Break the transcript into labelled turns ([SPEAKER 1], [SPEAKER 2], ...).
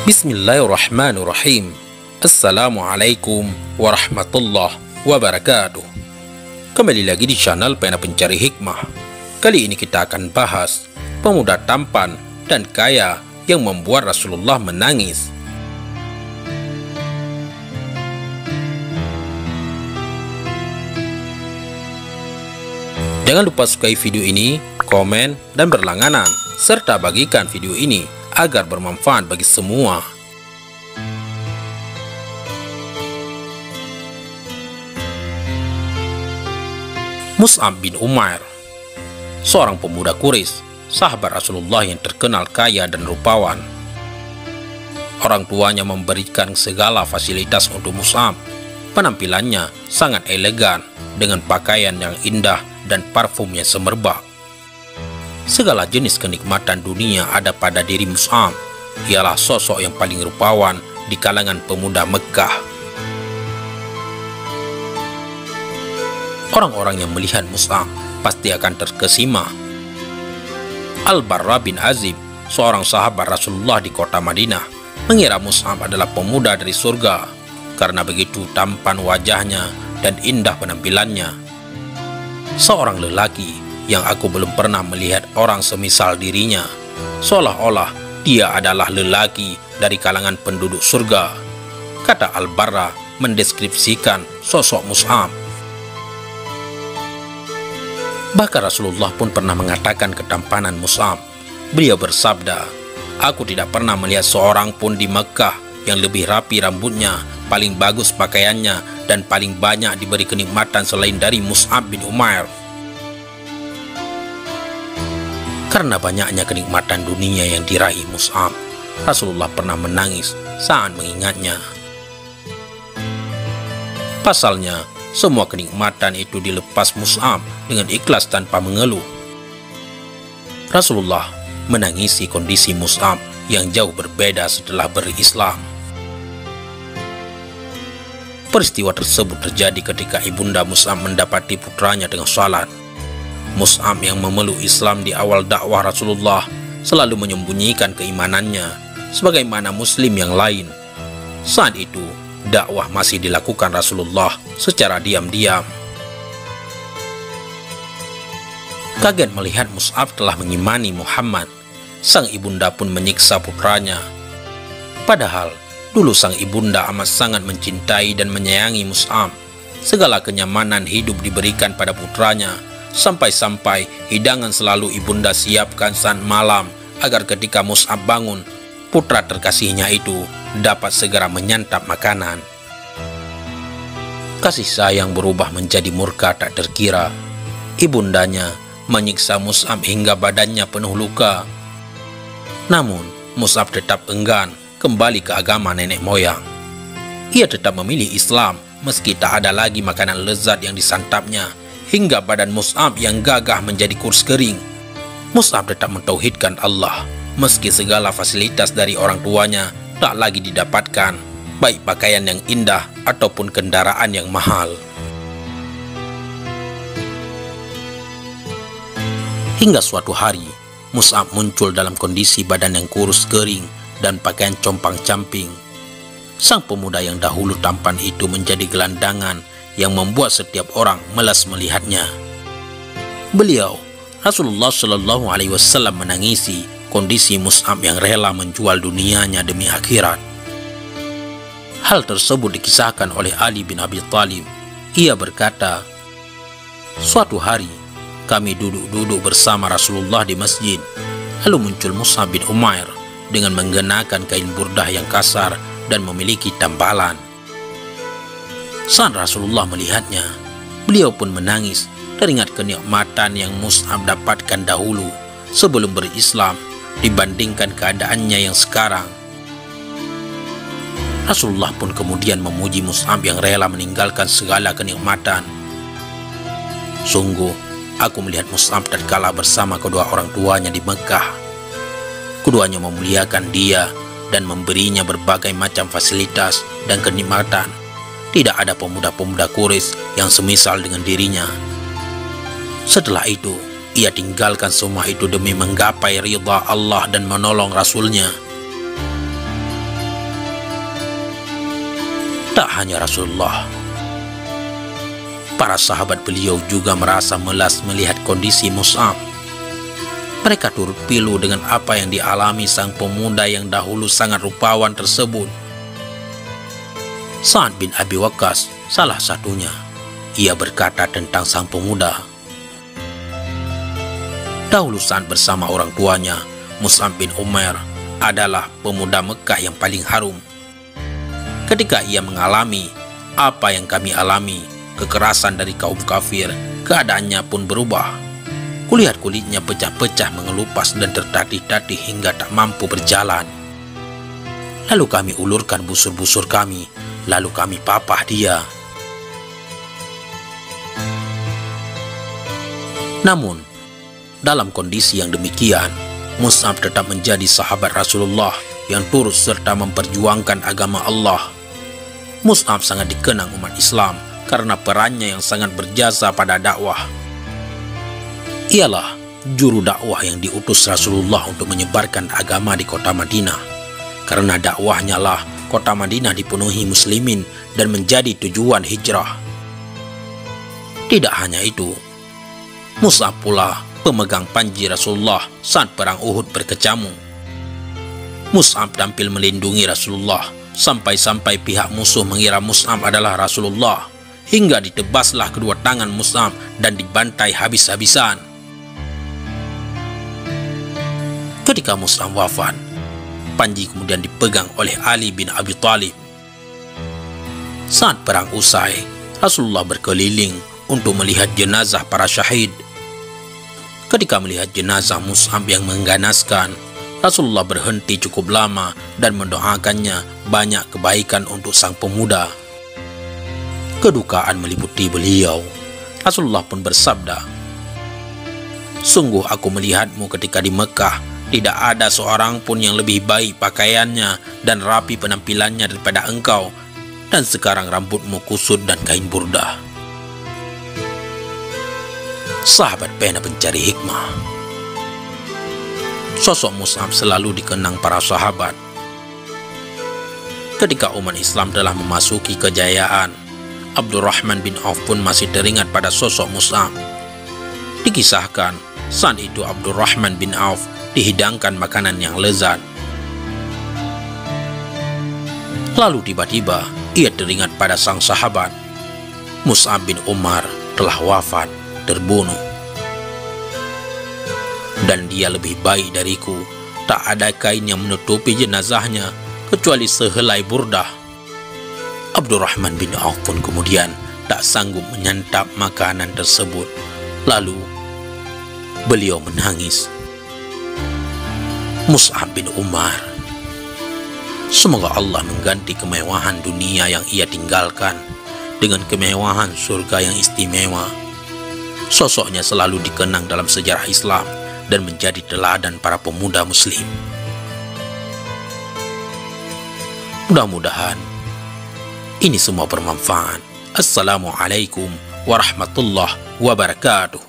[SPEAKER 1] Bismillahirrahmanirrahim. Assalamualaikum warahmatullahi wabarakatuh. Kembali lagi di channel Pena Pencari Hikmah. Kali ini kita akan bahas pemuda tampan dan kaya yang membuat Rasulullah menangis. Jangan lupa sukai video ini, komen, dan berlangganan, serta bagikan video ini agar bermanfaat bagi semua. Mus'ab bin Umair, seorang pemuda Quraisy, sahabat Rasulullah yang terkenal kaya dan rupawan. Orang tuanya memberikan segala fasilitas untuk Mus'ab. Penampilannya sangat elegan dengan pakaian yang indah dan parfum yang semerbak. Segala jenis kenikmatan dunia ada pada diri Mus'ab. Ialah sosok yang paling rupawan di kalangan pemuda Mekkah. Orang-orang yang melihat Mus'ab pasti akan terkesima. Al-Barra bin Azib, seorang sahabat Rasulullah di kota Madinah, mengira Mus'ab adalah pemuda dari surga karena begitu tampan wajahnya dan indah penampilannya. Seorang lelaki yang aku belum pernah melihat orang semisal dirinya, seolah-olah dia adalah lelaki dari kalangan penduduk surga, kata Al-Barra mendeskripsikan sosok Mus'ab. Bahkan Rasulullah pun pernah mengatakan ketampanan Mus'ab. Beliau bersabda, "Aku tidak pernah melihat seorang pun di Mekkah yang lebih rapi rambutnya, paling bagus pakaiannya, dan paling banyak diberi kenikmatan selain dari Mus'ab bin Umair." Karena banyaknya kenikmatan dunia yang diraih Mus'ab, Rasulullah pernah menangis saat mengingatnya. Pasalnya, semua kenikmatan itu dilepas Mus'ab dengan ikhlas tanpa mengeluh. Rasulullah menangisi kondisi Mus'ab yang jauh berbeda setelah berislam. Peristiwa tersebut terjadi ketika ibunda Mus'ab mendapati putranya dengan salat. Mus'ab yang memeluk Islam di awal dakwah Rasulullah selalu menyembunyikan keimanannya sebagaimana muslim yang lain. Saat itu, dakwah masih dilakukan Rasulullah secara diam-diam. Kaget melihat Mus'ab telah mengimani Muhammad, sang ibunda pun menyiksa putranya. Padahal, dulu sang ibunda amat sangat mencintai dan menyayangi Mus'ab. Segala kenyamanan hidup diberikan pada putranya, sampai-sampai hidangan selalu ibunda siapkan saat malam agar ketika Mus'ab bangun, putra terkasihnya itu dapat segera menyantap makanan. Kasih sayang berubah menjadi murka tak terkira. Ibundanya menyiksa Mus'ab hingga badannya penuh luka. Namun, Mus'ab tetap enggan kembali ke agama nenek moyang. Ia tetap memilih Islam meski tak ada lagi makanan lezat yang disantapnya, hingga badan Mus'ab yang gagah menjadi kurus kering. Mus'ab tetap mentauhidkan Allah meski segala fasilitas dari orang tuanya tak lagi didapatkan, baik pakaian yang indah ataupun kendaraan yang mahal. Hingga suatu hari, Mus'ab muncul dalam kondisi badan yang kurus kering dan pakaian compang-camping. Sang pemuda yang dahulu tampan itu menjadi gelandangan yang membuat setiap orang malas melihatnya. Beliau, Rasulullah Shallallahu Alaihi Wasallam, menangisi kondisi Mus'ab yang rela menjual dunianya demi akhirat. Hal tersebut dikisahkan oleh Ali bin Abi Thalib. Ia berkata, "Suatu hari kami duduk-duduk bersama Rasulullah di masjid. Lalu muncul Mus'ab bin Umair dengan mengenakan kain burdah yang kasar dan memiliki tambalan. Saat Rasulullah melihatnya, beliau pun menangis teringat kenikmatan yang Mus'ab dapatkan dahulu sebelum berislam dibandingkan keadaannya yang sekarang. Rasulullah pun kemudian memuji Mus'ab yang rela meninggalkan segala kenikmatan. Sungguh, aku melihat Mus'ab tatkala bersama kedua orang tuanya di Mekkah. Keduanya memuliakan dia dan memberinya berbagai macam fasilitas dan kenikmatan. Tidak ada pemuda-pemuda Quraisy yang semisal dengan dirinya. Setelah itu, ia tinggalkan semua itu demi menggapai ridha Allah dan menolong Rasulnya. Tak hanya Rasulullah, para sahabat beliau juga merasa melas melihat kondisi Mus'ab. Mereka turut pilu dengan apa yang dialami sang pemuda yang dahulu sangat rupawan tersebut. Sa'ad bin Abi Waqqas salah satunya. Ia berkata tentang sang pemuda, dahulu Sa'ad bersama orang tuanya, Mus'ab bin Umair, adalah pemuda Mekah yang paling harum. Ketika ia mengalami apa yang kami alami, kekerasan dari kaum kafir, keadaannya pun berubah. Kulihat kulitnya pecah-pecah, mengelupas dan tertatih-tatih hingga tak mampu berjalan. Lalu kami ulurkan busur-busur kami, lalu kami papah dia. Namun, dalam kondisi yang demikian, Mus'ab tetap menjadi sahabat Rasulullah yang turut serta memperjuangkan agama Allah. Mus'ab sangat dikenang umat Islam karena perannya yang sangat berjasa pada dakwah. Ialah juru dakwah yang diutus Rasulullah untuk menyebarkan agama di kota Madinah. Karena dakwahnya lah kota Madinah dipenuhi muslimin dan menjadi tujuan hijrah. Tidak hanya itu, Mus'ab pula pemegang panji Rasulullah saat perang Uhud berkecamuk. Mus'ab tampil melindungi Rasulullah sampai-sampai pihak musuh mengira Mus'ab adalah Rasulullah, hingga ditebaslah kedua tangan Mus'ab dan dibantai habis-habisan. Ketika Mus'ab wafat, panji kemudian dipegang oleh Ali bin Abi Thalib. Saat perang usai, Rasulullah berkeliling untuk melihat jenazah para syahid. Ketika melihat jenazah Mus'ab yang mengganaskan, Rasulullah berhenti cukup lama dan mendoakannya banyak kebaikan untuk sang pemuda. Kedukaan meliputi beliau. Rasulullah pun bersabda, sungguh aku melihatmu ketika di Mekah, tidak ada seorang pun yang lebih baik pakaiannya dan rapi penampilannya daripada engkau, dan sekarang rambutmu kusut dan kain burdah. Sahabat pena pencari hikmah. Sosok Mus'ab selalu dikenang para sahabat. Ketika umat Islam telah memasuki kejayaan, Abdurrahman bin Auf pun masih teringat pada sosok Mus'ab. Dikisahkan, saat itu Abdurrahman bin Auf dihidangkan makanan yang lezat. Lalu tiba-tiba ia teringat pada sang sahabat, Mus'ab bin Umar telah wafat, terbunuh. Dan dia lebih baik dariku, tak ada kain yang menutupi jenazahnya kecuali sehelai burdah. Abdurrahman bin Auf pun kemudian tak sanggup menyantap makanan tersebut. Lalu beliau menangis. Mus'ab bin Umar, semoga Allah mengganti kemewahan dunia yang ia tinggalkan dengan kemewahan surga yang istimewa. Sosoknya selalu dikenang dalam sejarah Islam dan menjadi teladan para pemuda muslim. Mudah-mudahan ini semua bermanfaat. Assalamualaikum warahmatullahi wabarakatuh.